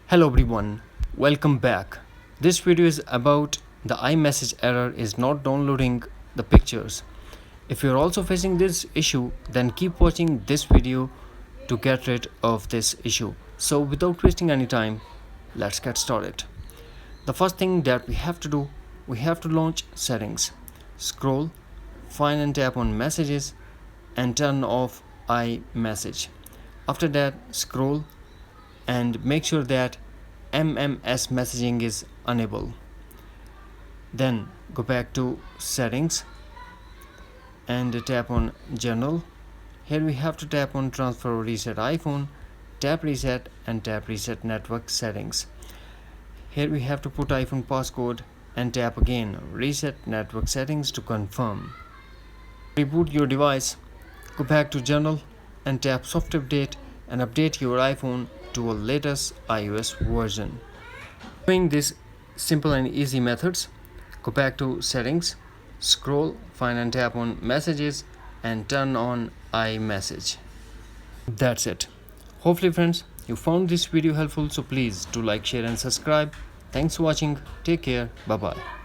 Hello everyone, welcome back. This video is about the iMessage error is not downloading the pictures. If you're also facing this issue, then keep watching this video to get rid of this issue. So without wasting any time, let's get started. The first thing that we have to do, we have to launch settings. Scroll, find and tap on messages and turn off iMessage. After that, scroll and make sure that MMS messaging is enabled. Then go back to settings and tap on general. Here we have to tap on transfer or reset iPhone, tap reset and tap reset network settings. Here we have to put iPhone passcode and tap again reset network settings to confirm. Reboot your device, go back to general and tap software update and update your iPhone to a latest iOS version. Doing this simple and easy methods, go back to settings, scroll, find and tap on messages and turn on iMessage. That's it. Hopefully friends, you found this video helpful, so please do like, share and subscribe. Thanks for watching. Take care. Bye bye.